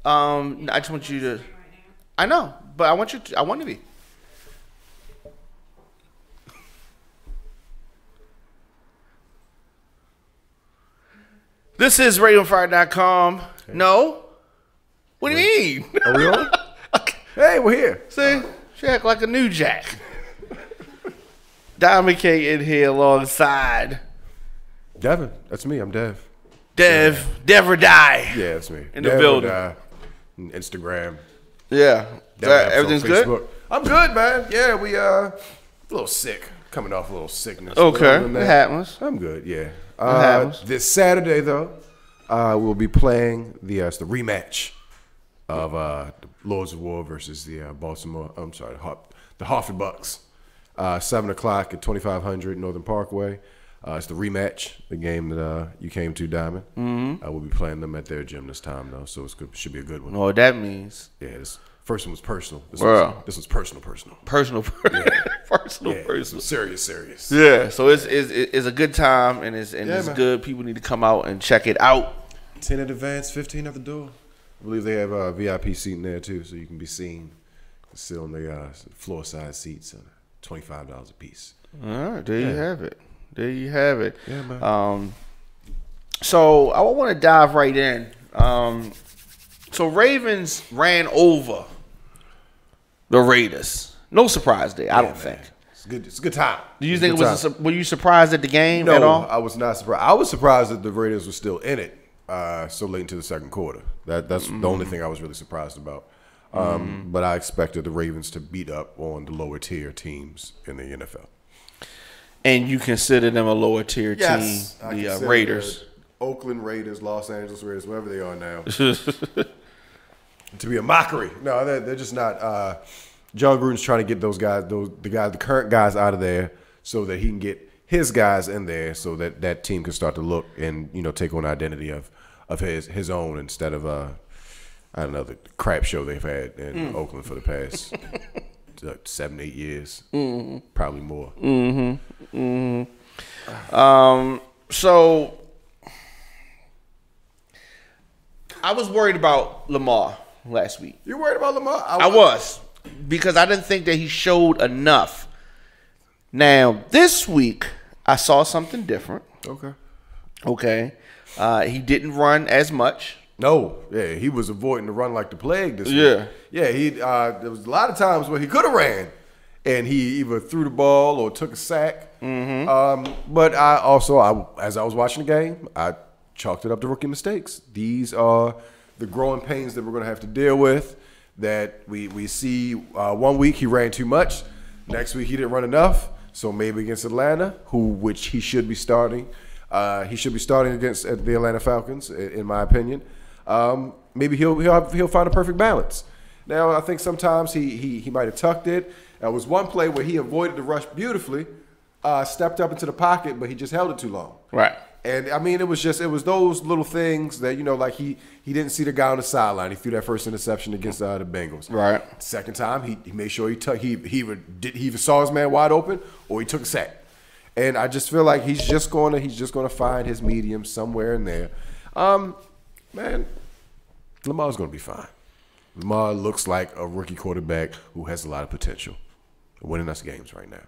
I just want you to. I know, but I want you to. I want to be. This is RadioFire.com. No. What do you mean? Are we on? Hey, we're here. See, she act like a new jack. Diamond K in here alongside Devin. That's me. I'm Dev. Dev or Die. Yeah, that's me. In the building. Instagram. Yeah. Everything's good? I'm good, man. Yeah, we a little sick. Coming off a little sickness. Okay. It happens. I'm good, yeah. It happens. This Saturday, though, we'll be playing the rematch of the Lords of War versus the the Hartford Bucks. 7 o'clock at 2500 Northern Parkway. It's the rematch, the game that you came to, Diamond. Mm-hmm. We'll be playing them at their gym this time, though, so should be a good one. Oh, that means? Yeah, this first one was personal. This was personal. Personal. Serious. Yeah, so it's a good time, and it's good. People need to come out and check it out. 10 in advance, 15 at the door. I believe they have a VIP seating there, too, so you can be seen. Sit on the floor side seats, $25 a piece. All right, there you have it. There you have it. Yeah, man. So I want to dive right in. So Ravens ran over the Raiders. No surprise there, I don't think. It's a good time. Do you think were you surprised at the game at all? No, I was not surprised. I was surprised that the Raiders were still in it so late into the second quarter. That's the only thing I was really surprised about. But I expected the Ravens to beat up on the lower tier teams in the NFL. And you consider them a lower tier team, the Raiders. Oakland Raiders, Los Angeles Raiders, wherever they are now. To be a mockery. No, they're just not. John Gruden's trying to get those guys, the current guys out of there so that he can get his guys in there so that team can start to look and, take on identity of his own instead of, I don't know, the crap show they've had in Oakland for the past 7-8 years, probably more. So I was worried about Lamar last week. You worried about Lamar? I was, because I didn't think that he showed enough. Now this week I saw something different. Okay. He didn't run as much. No, yeah, he was avoiding the run like the plague this week. Yeah, there was a lot of times where he could have ran, and he either threw the ball or took a sack. But as I was watching the game, I chalked it up to rookie mistakes. These are the growing pains that we're going to have to deal with. That we see 1 week he ran too much, next week he didn't run enough. So maybe against Atlanta, which he should be starting. He should be starting against the Atlanta Falcons, in my opinion. Maybe he'll find a perfect balance. Now I think sometimes he might have tucked it. There was one play where he avoided the rush beautifully, stepped up into the pocket, but he just held it too long. Right. And I mean, it was those little things that like he didn't see the guy on the sideline. He threw that first interception against the Bengals. Right. Second time he made sure he either saw his man wide open or he took a sack. And I just feel like he's just going to find his medium somewhere in there. Man, Lamar's going to be fine. Lamar looks like a rookie quarterback who has a lot of potential, winning us games right now.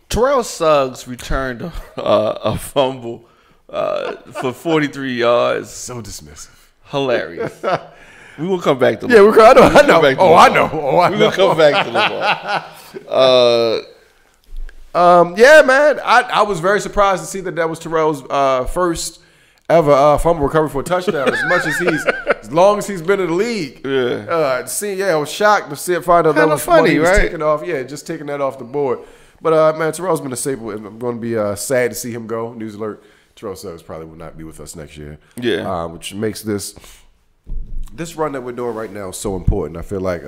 Terrell Suggs returned a fumble for 43 yards. So dismissive. Hilarious. We will come back to Lamar. Yeah, I know. I know. We're going to come back to Lamar. Yeah, man. I was very surprised to see that was Terrell's first ever fumble recovery for a touchdown. As long as he's been in the league. Yeah. I was shocked to see it. Find out that was funny, right? Taking off. Yeah, just taking that off the board. But man, Terrell's been a staple. I'm going to be sad to see him go. News alert: Terrell Suggs probably will not be with us next year. Yeah, which makes this run that we're doing right now so important. I feel like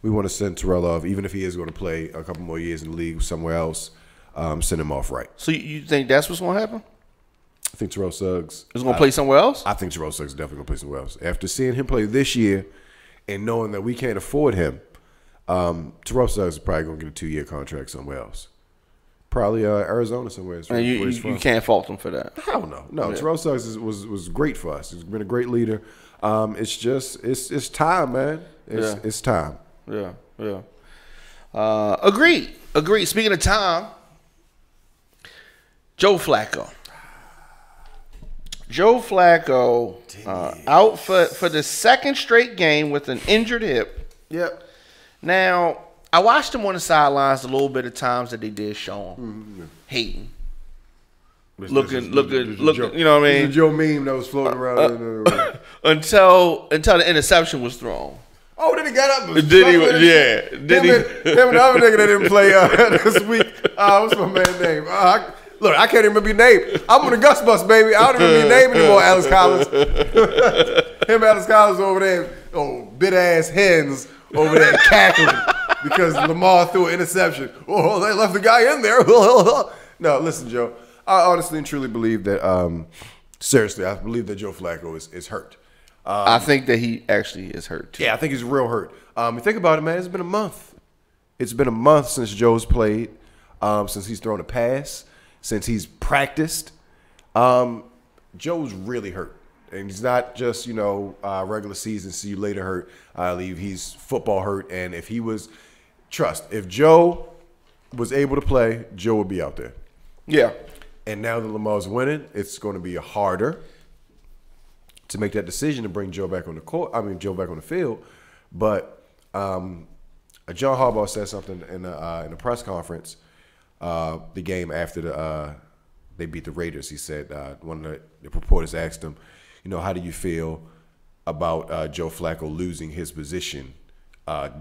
we want to send Terrell off, even if he is going to play a couple more years in the league somewhere else. Send him off right. So you think that's what's going to happen? I think Terrell Suggs is going to play somewhere else. I think Terrell Suggs is definitely going to play somewhere else. After seeing him play this year and knowing that we can't afford him, Terrell Suggs is probably going to get a 2-year contract somewhere else. Probably Arizona somewhere. And you can't fault him for that. Hell no. No, yeah. Terrell Suggs was great for us. He's been a great leader. It's just it's time, man. It's time. Yeah. Agreed. Speaking of time, Joe Flacco. Out for the second straight game with an injured hip. Yep. Now, I watched him on the sidelines a little bit of times that they did show him hating. Looking, you know what I mean? This is Joe meme that was floating around. Until the interception was thrown. Oh, then he got up. Him and the other nigga that didn't play this week. What's my man's name? Look, I can't even remember your name. I'm on the Gus Bus, baby. I don't remember your name anymore, Alex Collins. Him and Alex Collins over there, bit-ass hens over there cackling because Lamar threw an interception. Oh, they left the guy in there. No, listen, Joe. I honestly and truly believe that, seriously, I believe that Joe Flacco is hurt. I think that he actually is hurt, too. Yeah, I think he's real hurt. You think about it, man, it's been a month. It's been a month since Joe's played, since he's thrown a pass, since he's practiced. Joe's really hurt. And he's not just, regular season, see you later hurt. I believe he's football hurt. And if if Joe was able to play, Joe would be out there. Yeah. And now that Lamar's winning, it's going to be harder to make that decision to bring Joe back on the court. Joe back on the field. But John Harbaugh said something in the press conference, the game after they beat the Raiders. He said one of the reporters asked him, how do you feel about Joe Flacco losing his position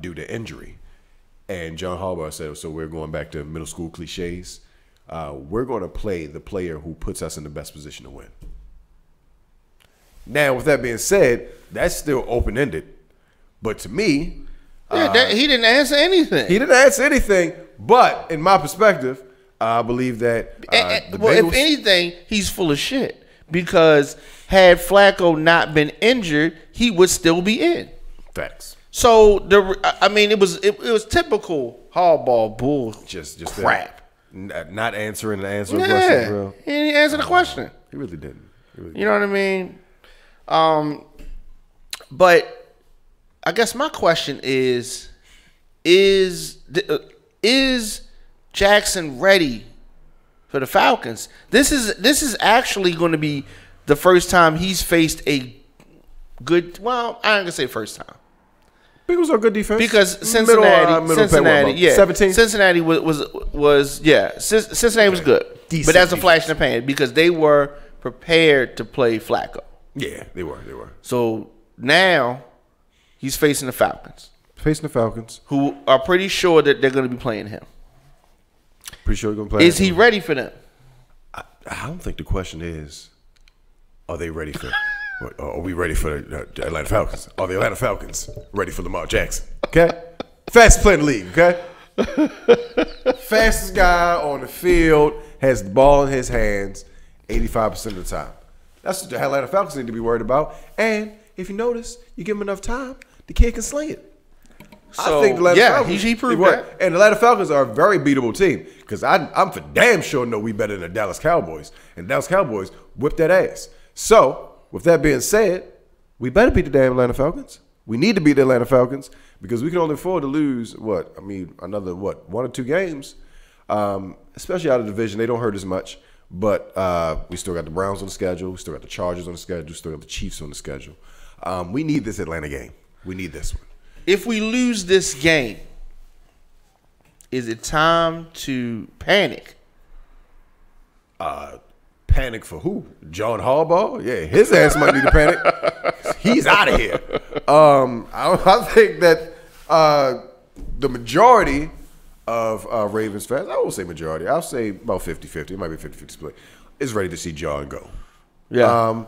due to injury? And John Harbaugh said, so we're going back to middle school cliches. We're going to play the player who puts us in the best position to win. Now, with that being said, that's still open-ended. But to me, he didn't answer anything. He didn't answer anything. But in my perspective, I believe that if anything, he's full of shit. Because had Flacco not been injured, he would still be in. Facts. So it was typical Harbaugh bull just crap. Not answering the question, bro. He didn't answer the question. He really didn't. You know what I mean? But I guess my question is Jackson ready for the Falcons? This is actually going to be the first time he's faced a good. Well, I ain't gonna say first time. Bengals are good defense because Cincinnati, 17. Cincinnati Cincinnati was good, decent, but that's a flash in the pan because they were prepared to play Flacco. Yeah, they were. So now he's facing the Falcons. Who are pretty sure that they're going to be playing him. Pretty sure they're going to play him. Is he ready for them? I don't think the question is, are they ready for are we ready for the Atlanta Falcons? Are the Atlanta Falcons ready for Lamar Jackson? Okay? Fastest player in the league, okay? Fastest guy on the field, has the ball in his hands 85% of the time. That's what the Atlanta Falcons need to be worried about. And if you notice, you give him enough time, the kid can sling it. So, I think the Atlanta Falcons, he proved that. And the Atlanta Falcons are a very beatable team because I'm for damn sure know we better than the Dallas Cowboys. And Dallas Cowboys whipped that ass. So, with that being said, we better beat the damn Atlanta Falcons. We need to beat the Atlanta Falcons because we can only afford to lose, another 1 or 2 games, especially out of the division. They don't hurt as much. But we still got the Browns on the schedule. We still got the Chargers on the schedule. We still got the Chiefs on the schedule. We need this Atlanta game. We need this one. If we lose this game, is it time to panic? Panic for who? John Harbaugh? Yeah, his ass might need to panic. He's out of here. I think that the majority of Ravens fans, I won't say majority, I'll say about 50-50, it might be 50-50 split, is ready to see John go. Yeah.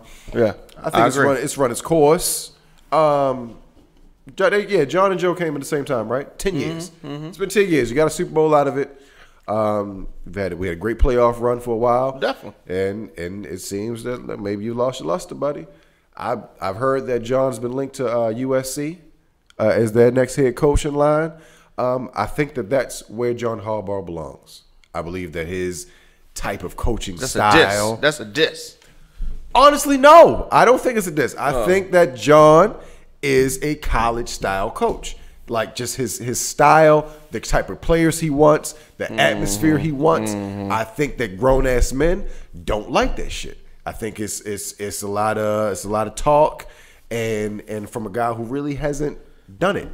I think it's run its course. John and Joe came at the same time, right? 10 years. Mm-hmm. It's been 10 years. You got a Super Bowl out of it. We had a great playoff run for a while. Definitely. And it seems that maybe you lost your luster, buddy. I've heard that John's been linked to USC as their next head coach in line. I think that's where John Harbaugh belongs. I believe that his type of coaching style. That's a diss. Honestly, no. I don't think it's a diss. I think that John is a college-style coach. Like, just his style, the type of players he wants, the atmosphere he wants. I think that grown-ass men don't like that shit. I think it's a lot of talk and from a guy who really hasn't done it.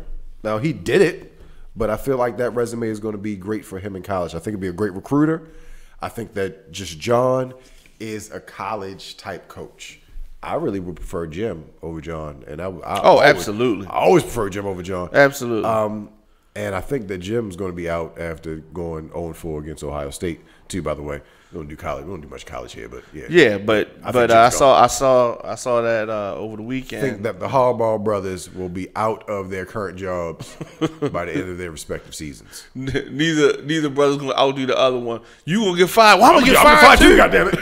Now, he did it, but I feel like that resume is going to be great for him in college. I think he'll be a great recruiter. I think that just John is a college-type coach. I really would prefer Jim over John, and absolutely. I always prefer Jim over John. Absolutely. And I think that Jim's going to be out after going 0-4 against Ohio State too. By the way, we don't do college. We don't do much college here, but yeah. Yeah, but I saw that over the weekend. I think that the Harbaugh brothers will be out of their current jobs by the end of their respective seasons. Neither brother's gonna outdo the other one. You gonna get fired? Well, I'm gonna get fired too. Goddamn it!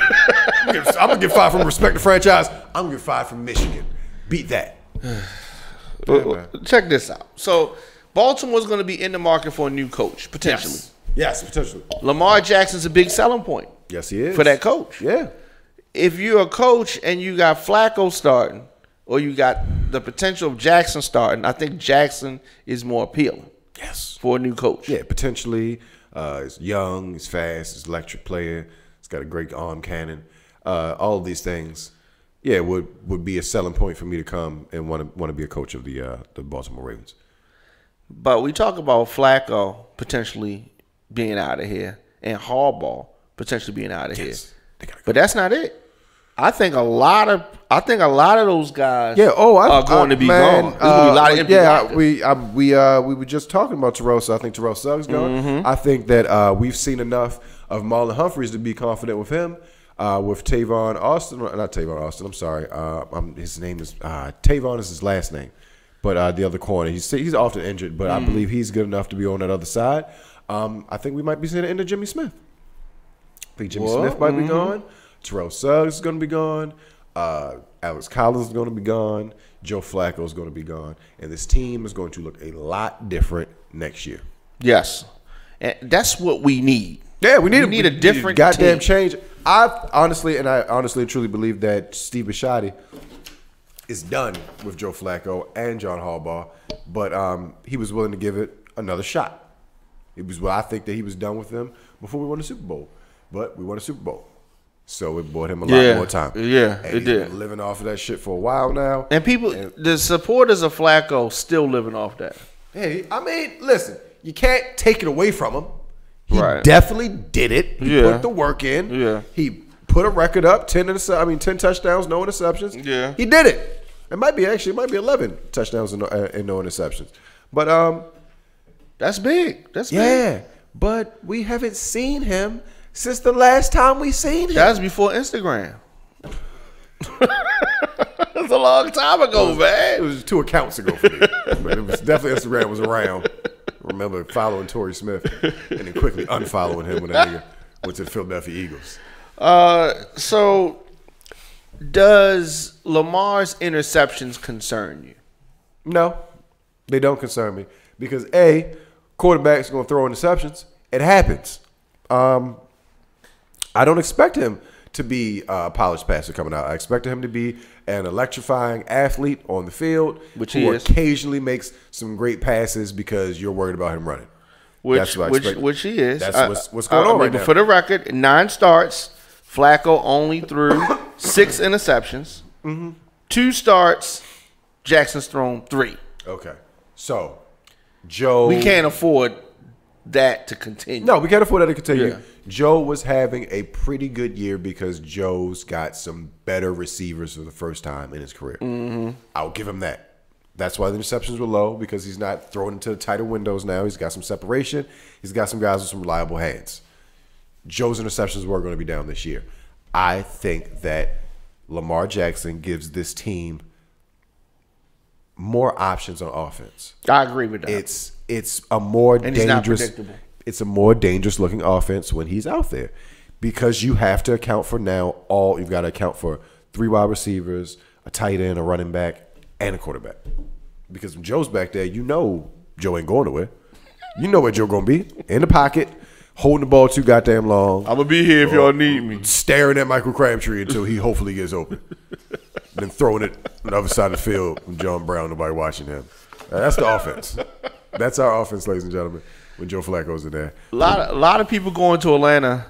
I'm gonna get fired from respective franchise. I'm gonna get fired from Michigan. Beat that. Check this out. So Baltimore's gonna be in the market for a new coach potentially. Yes, potentially. Lamar Jackson's a big selling point. Yes, he is. For that coach. Yeah. If you're a coach and you got Flacco starting or you got the potential of Jackson starting, I think Jackson is more appealing. Yes. For a new coach. Yeah, potentially. He's young, he's fast, he's an electric player, he's got a great arm cannon. All of these things, yeah, would be a selling point for me to come and want to be a coach of the Baltimore Ravens. But we talk about Flacco potentially being out of here and Harbaugh potentially being out of here. But that's not it. I think a lot of those guys are going to be gone. There's going to be a lot of empty we were just talking about Terrell. So I think Terrell Suggs gone. I think that we've seen enough of Marlon Humphreys to be confident with him. With Tavon Austin, not Tavon Austin. I'm sorry. His name is Tavon is his last name, but the other corner. He's often injured, but I believe he's good enough to be on that other side. I think we might be seeing the end of Jimmy Smith. I think Jimmy Smith might be gone. Terrell Suggs is going to be gone. Alex Collins is going to be gone. Joe Flacco is going to be gone. And this team is going to look a lot different next year. Yes. And that's what we need. Yeah, we need a different goddamn team. change. I honestly truly believe that Steve Bisciotti is done with Joe Flacco and John Harbaugh, but he was willing to give it another shot. I think that he was done with them before we won the Super Bowl. But we won a Super Bowl. So it bought him a lot more time. Yeah, and it did. Been living off of that shit for a while now. And the supporters of Flacco still living off that. Hey, I mean, listen, you can't take it away from him. He definitely did it. He put the work in. Yeah. He put a record up, 10 touchdowns, no interceptions. Yeah. He did it. It might be 11 touchdowns and no interceptions. But that's big. That's big. Yeah. But we haven't seen him since the last time we seen him. That was before Instagram. That's a long time ago, man. It was 2 accounts ago for me. But it was definitely Instagram was around. I remember following Torrey Smith and then quickly unfollowing him when that nigga went to the Philadelphia Eagles. So does Lamar's interceptions concern you? No, they don't concern me. Because A, quarterbacks are going to throw interceptions. It happens. I don't expect him to be a polished passer coming out. I expect him to be an electrifying athlete on the field, which who occasionally makes some great passes because you're worried about him running. Which he is. That's what's going on right now. For the record, 9 starts. Flacco only threw 6 interceptions. 2 starts. Jackson's thrown 3. Okay. So, Joe. We can't afford that to continue. No, we can't afford that to continue. Yeah. Joe was having a pretty good year because Joe's got some better receivers for the first time in his career. I'll give him that. That's why the interceptions were low, because he's not throwing into the tighter windows now. He's got some separation. He's got some guys with some reliable hands. Joe's interceptions were going to be down this year. I think that Lamar Jackson gives this team more options on offense. I agree with that. It's a more dangerous. He's not predictable. It's a more dangerous looking offense when he's out there, because you have to account for you've got to account for 3 wide receivers, a tight end, a running back, and a quarterback. Because when Joe's back there, you know Joe ain't going nowhere. You know where Joe going to be, in the pocket, holding the ball too goddamn long. I'm gonna be here if y'all need me. Staring at Michael Crabtree until he hopefully gets open. Then throwing it on the other side of the field with John Brown, nobody watching him. That's the offense. That's our offense, ladies and gentlemen, when Joe Flacco's in there. A lot of people going to Atlanta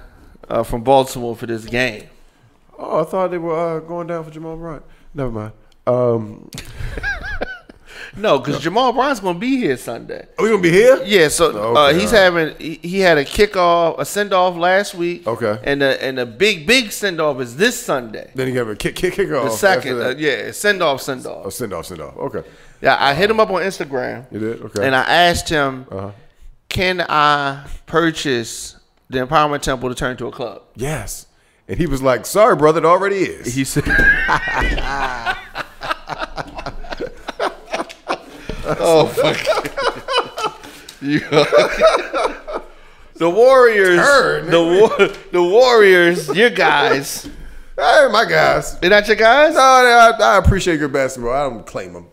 from Baltimore for this game. Oh, I thought they were going down for Jamal Bryant. Never mind. No, because Jamal Bryant's going to be here Sunday. Oh, he's going to be here? Yeah, so he's having he had a kickoff, a send-off last week. Okay. And the big send-off is this Sunday. Then he got a kickoff. The second, send-off. Oh, send-off. Okay. Yeah, I hit him up on Instagram. You did? Okay. And I asked him, can I purchase the Empowerment Temple to turn into a club? Yes. And he was like, sorry, brother, it already is. He said, oh, fuck. The Warriors, the Warriors, your guys. Hey, my guys. They're not your guys? No, I appreciate good basketball. I don't claim them.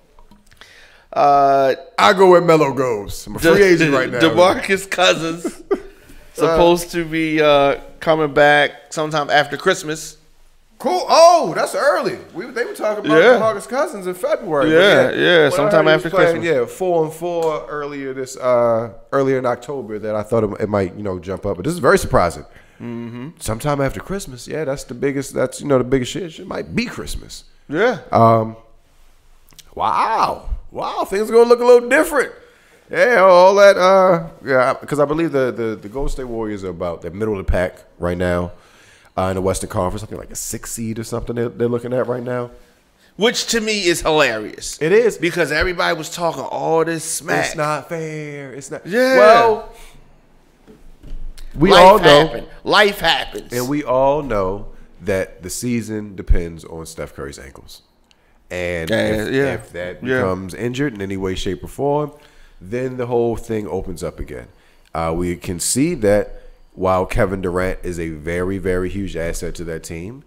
I go where Melo goes. I'm a free agent right now. DeMarcus Cousins supposed to be coming back sometime after Christmas. Cool. Oh, that's early. They were talking about DeMarcus Cousins in February. Yeah, sometime after Christmas. Yeah, 4-4 earlier in October. That I thought it might jump up, but this is very surprising. Mm-hmm. Sometime after Christmas. Yeah, that's the biggest. That's the biggest shit. It might be Christmas. Yeah. Wow, things are gonna look a little different. Yeah, all that. Because I believe the Golden State Warriors are about the middle of the pack right now in the Western Conference. I think like a 6th seed or something they're looking at right now. Which to me is hilarious. It is because everybody was talking all this smack. It's not fair. It's not. Yeah. Well, Life happens, and we all know that the season depends on Steph Curry's ankles. And if that becomes injured in any way, shape, or form, then the whole thing opens up again. We can see that while Kevin Durant is a very, very huge asset to that team,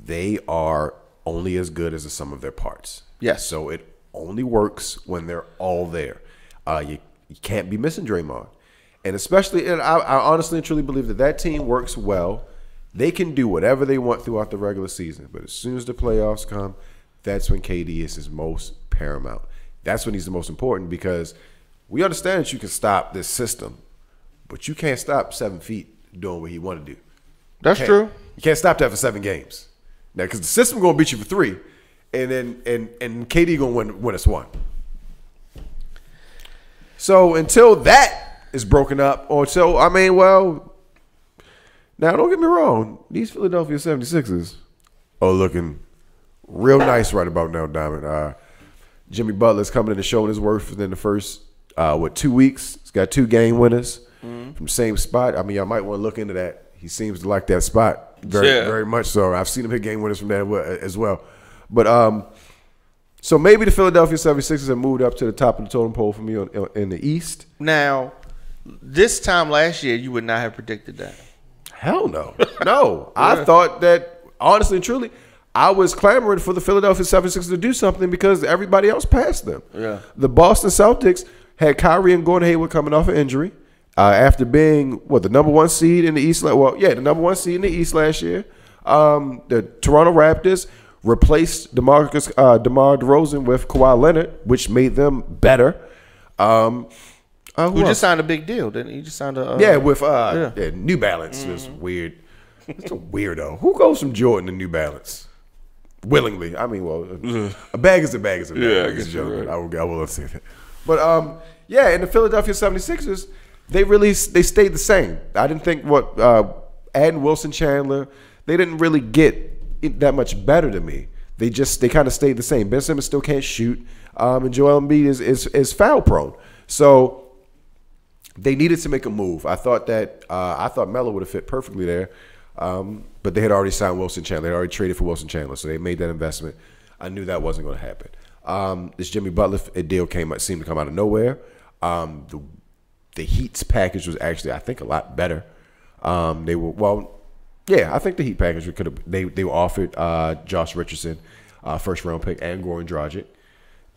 they are only as good as the sum of their parts. Yes. So it only works when they're all there. You can't be missing Draymond. And especially, and I honestly and truly believe that team works well. They can do whatever they want throughout the regular season. But as soon as the playoffs come, that's when KD is his most paramount. That's when he's the most important because we understand that you can stop this system, but you can't stop 7 feet doing what he want to do. That's true. You can't stop that for 7 games. Now, because the system going to beat you for 3, and then and KD going to win us 1. So until that is broken up, now don't get me wrong, these Philadelphia 76ers are looking real nice right about now, Diamond. Jimmy Butler's coming in and showing his worth within the first 2 weeks. He's got 2 game winners from the same spot. I mean, y'all might want to look into that. He seems to like that spot very much so. I've seen him hit game winners from there as well. But so maybe the Philadelphia 76ers have moved up to the top of the totem pole for me in the East. Now, this time last year, you would not have predicted that. Hell no. No. I thought that, honestly and truly, I was clamoring for the Philadelphia 76ers to do something because everybody else passed them. Yeah. The Boston Celtics had Kyrie and Gordon Hayward coming off an injury after being, the number 1 seed in the East. The number 1 seed in the East last year. The Toronto Raptors replaced DeMar DeRozan with Kawhi Leonard, which made them better. Who just signed a big deal, didn't he? He just signed a with New Balance. It's weird. It's a weirdo. Who goes from Jordan to New Balance? Willingly. I mean, a bag is a bag is a bag. Yeah, I guess you're right. I will say that. But, in the Philadelphia 76ers, they stayed the same. I didn't think adding Wilson Chandler, they didn't really get that much better to me. They kind of stayed the same. Ben Simmons still can't shoot, and Joel Embiid is foul prone. So they needed to make a move. I thought Melo would have fit perfectly there. But they had already signed Wilson Chandler. They had already traded for Wilson Chandler, so they made that investment. I knew that wasn't going to happen. This Jimmy Butler deal seemed to come out of nowhere. The Heat's package was actually, I think, a lot better. I think the Heat package they were offered Josh Richardson, first round pick, and Goran Dragic.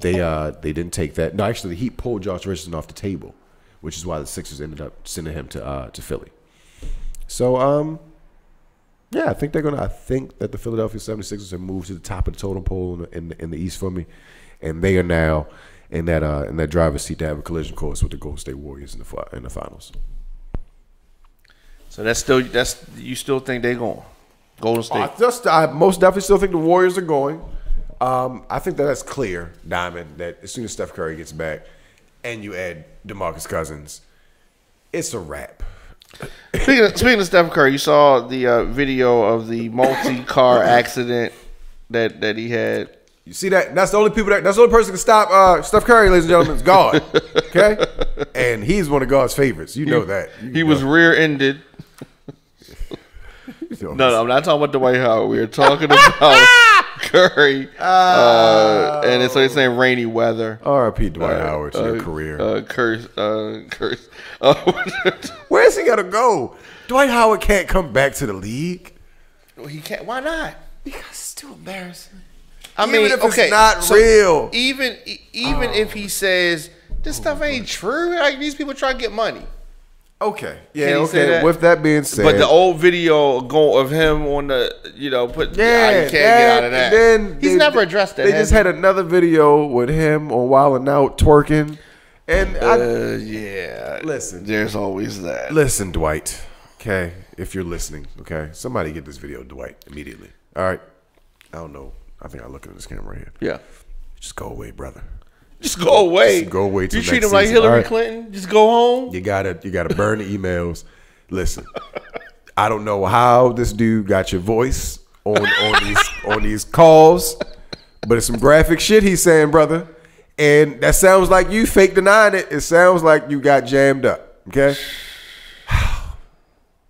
They didn't take that. No, actually, the Heat pulled Josh Richardson off the table, which is why the Sixers ended up sending him to Philly. So, yeah, I think I think that the Philadelphia 76ers have moved to the top of the totem pole in the East for me, and they are now in that driver's seat to have a collision course with the Golden State Warriors in the finals. So you still think they're going Golden State? I most definitely still think the Warriors are going. I think that's clear, Diamond, that as soon as Steph Curry gets back and you add DeMarcus Cousins, it's a wrap. Speaking of Steph Curry, you saw the video of the multi-car accident that he had. You see that? That's the only person who can stop Steph Curry, ladies and gentlemen, is God. Okay? And he's one of God's favorites. You know that. He was rear-ended. No, I'm not talking about Dwight Howard. We are talking about Curry. And so they're saying rainy weather. R.I.P. Dwight Howard to your career. Curse. Where's he got to go? Dwight Howard can't come back to the league. Well, he can't. Why not? Because it's too embarrassing. Even if it's not real. Even if he says, this stuff ain't true. Like, these people try to get money. Okay. Yeah, okay. With that being said. But the old video of him on the, you can't get out of that. He's never addressed that. They just had another video with him on Wild 'N Out twerking. And listen. There's always that. Listen, Dwight. Okay. If you're listening, okay. Somebody get this video to Dwight immediately. All right. I don't know. I think I'm looking at this camera here. Yeah. Just go away, brother. Just go away. Just go away. You treat him like Hillary Clinton. Just go home. You gotta burn the emails. Listen, I don't know how this dude got your voice on these calls, but it's some graphic shit he's saying, brother. And that sounds like you fake denying it. It sounds like you got jammed up. Okay,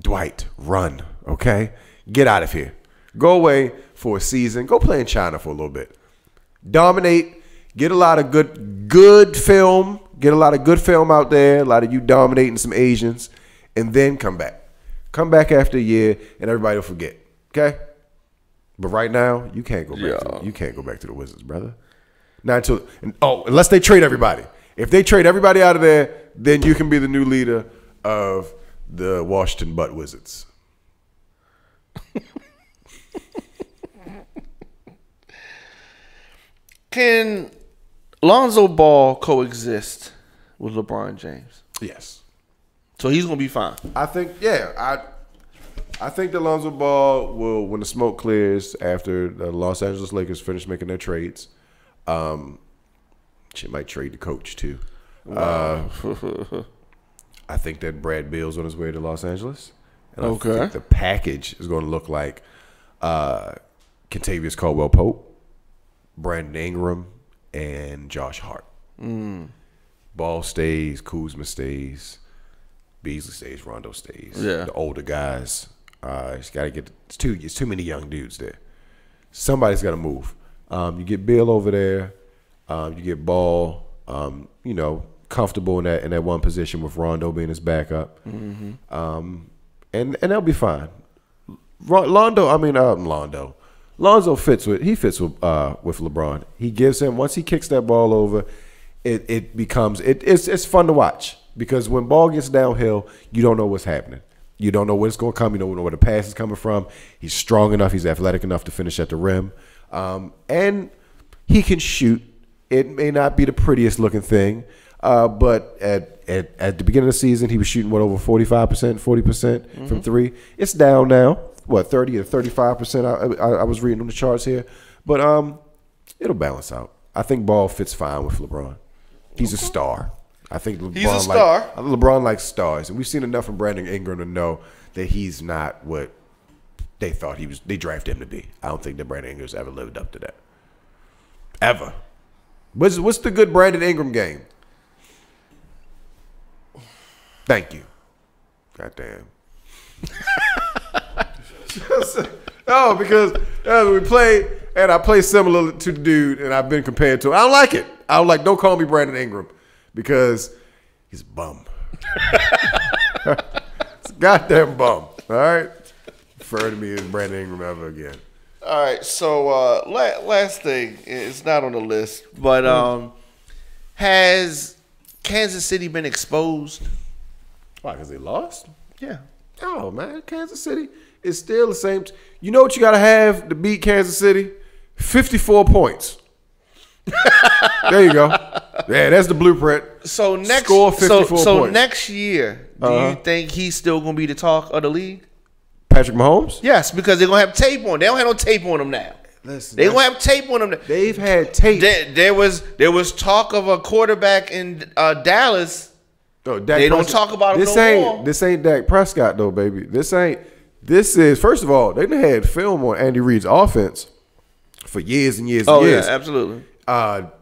Dwight, run. Okay, get out of here. Go away for a season. Go play in China for a little bit. Dominate. Get a lot of good film. Get a lot of good film out there. A lot of you dominating some Asians, and then come back. Come back after a year, and everybody will forget. Okay. But right now, you can't go back. You can't go back to the Wizards, brother. Not until unless they trade everybody. If they trade everybody out of there, then you can be the new leader of the Washington Butt Wizards. Can Lonzo Ball coexist with LeBron James? Yes. So he's gonna be fine. I think, I think that Lonzo Ball will, when the smoke clears after the Los Angeles Lakers finish making their trades, she might trade the coach too. Wow. I think that Brad Beal's on his way to Los Angeles, and I think the package is going to look like Kentavious Caldwell-Pope, Brandon Ingram, and Josh Hart. Ball stays, Kuzma stays, Beasley stays, Rondo stays. Yeah. The older guys, he's got to get. It's too many young dudes there. Somebody's got to move. You get Bill over there. You get Ball. Comfortable in that one position with Rondo being his backup. And they'll be fine. Lonzo fits with LeBron. He gives him, once he kicks that ball over, it's fun to watch, because when ball gets downhill, you don't know what's happening. You don't know when it's going to come. You don't know where the pass is coming from. He's strong enough. He's athletic enough to finish at the rim. And he can shoot. It may not be the prettiest looking thing, but at the beginning of the season, he was shooting over 45%, 40% from three. It's down now. 30 to 35%. I was reading on the charts here, but it'll balance out. I think Ball fits fine with LeBron. He's a star. I think LeBron likes stars, and we've seen enough from Brandon Ingram to know that he's not what they thought he was. They drafted him to be. I don't think that Brandon Ingram's ever lived up to that. Ever. What's the good Brandon Ingram game? Thank you. Goddamn. No, because we play, and I play similar to the dude, and I've been compared to him. I don't like it. Don't call me Brandon Ingram, because he's a bum. It's a goddamn bum. All right? Refer to me as Brandon Ingram ever again. All right, so last thing, it's not on the list, but has Kansas City been exposed? Why, because they lost? Yeah. Oh, man, Kansas City is still the same. You know what you got to have to beat Kansas City? 54 points. There you go. Yeah, that's the blueprint. So next, score 54 points. So next year, do you think he's still going to be the talk of the league? Patrick Mahomes? Yes, because they're going to have tape on. They don't have no tape on him now. Listen, they're going to have tape on him. They've had tape. There was talk of a quarterback in Dallas. No, they don't talk about him no more. This ain't Dak Prescott, though, baby. This is, first of all, they had film on Andy Reid's offense for years and years and years. Oh, yeah, absolutely.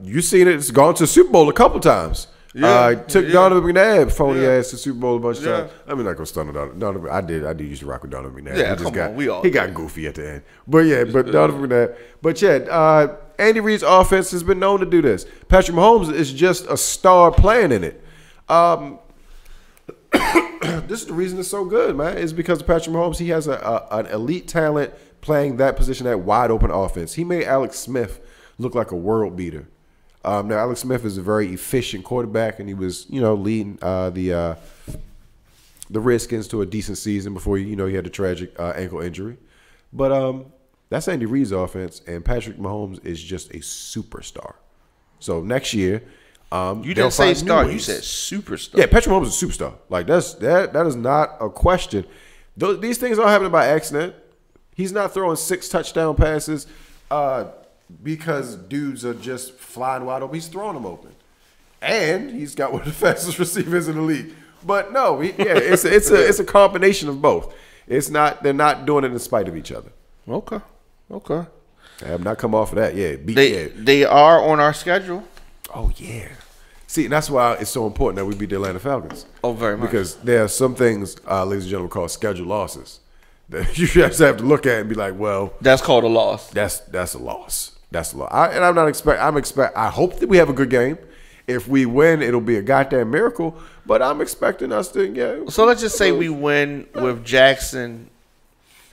You seen it. It's gone to the Super Bowl a couple times. Took Donovan McNabb phony ass to the Super Bowl a bunch of times. I'm not gonna stun on Donovan. I did used to rock with Donovan McNabb. Yeah, he got goofy at the end. But Donovan McNabb. But Andy Reid's offense has been known to do this. Patrick Mahomes is just a star playing in it. This is the reason it's so good, man. Is because of Patrick Mahomes. He has an elite talent playing that position, that wide open offense. He made Alex Smith look like a world beater. Now, Alex Smith is a very efficient quarterback, and he was, leading the Redskins to a decent season before he had a tragic ankle injury. But that's Andy Reid's offense, and Patrick Mahomes is just a superstar. So next year, you didn't say star, you said superstar. Yeah, Patrick Mahomes is a superstar. Like that is not a question. These things aren't happening by accident. He's not throwing 6 touchdown passes because dudes are just flying wide open. He's throwing them open, and he's got one of the fastest receivers in the league. But no, it's a combination of both. They're not doing it in spite of each other. Okay. I have not come off of that. Yeah, they are on our schedule. Oh yeah. See, and that's why it's so important that we beat the Atlanta Falcons. Oh, very much. Because there are some things, ladies and gentlemen, called schedule losses that you just have to look at and be like, well, that's called a loss. That's a loss. That's a loss. I hope that we have a good game. If we win, it'll be a goddamn miracle. But I'm expecting us to get. So let's just say we win with Jackson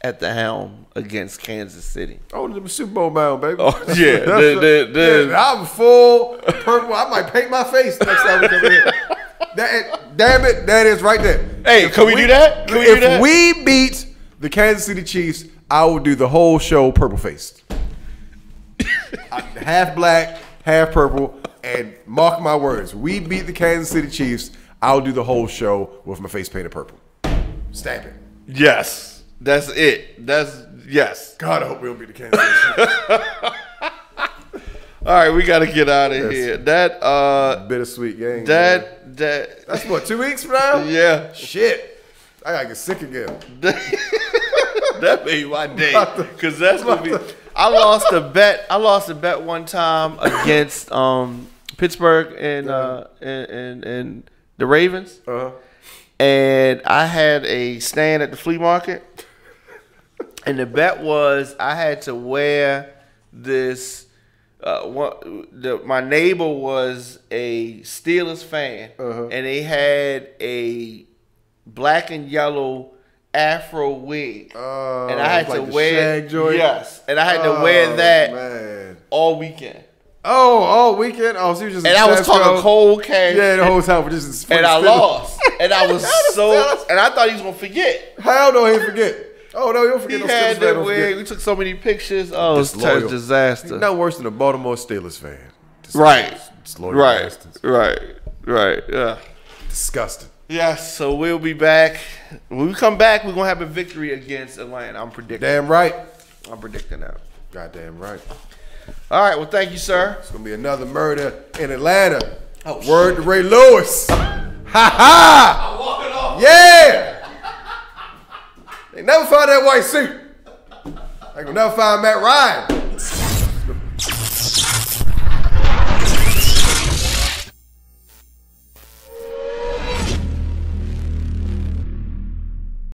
at the helm against Kansas City. Oh, the Super Bowl mound, baby. Oh yeah, I'm full purple. I might paint my face next time we come in. Damn it, that is right there. Hey, can we do that? If we beat the Kansas City Chiefs, I will do the whole show purple faced. Half black, half purple, and mark my words. We beat the Kansas City Chiefs, I'll do the whole show with my face painted purple. Stamp it. Yes. That's it. Yes. God, I hope we don't beat the Kansas City Chiefs. All right, we got to get out of here. That bittersweet game. That's what, 2 weeks from now? Yeah. Shit. I gotta get sick again. That made my day, because that's gonna be. I lost a bet one time against Pittsburgh and the Ravens. And I had a stand at the flea market, and the bet was I had to wear this. My neighbor was a Steelers fan, and they had a black and yellow Afro wig, and I had to wear and I had to wear that all weekend. All weekend. Oh, so you just and I was talking cold cash. Yeah, the whole time, just and I lost, and I was and I thought he was gonna forget. How no, he forget? Oh no, you don't forget. He had that wig. We took so many pictures. Oh, it was a disaster. He's not worse than a Baltimore Steelers fan. Right. Yeah. Disgusting. Yes, so we'll be back. When we come back, we're going to have a victory against Atlanta. I'm predicting. Damn right. I'm predicting that. Goddamn right. All right, well, thank you, sir. It's going to be another murder in Atlanta. Oh, word to Ray Lewis. Ha-ha! I'm walking off. Yeah! They never found that white suit. They will never find Matt Ryan.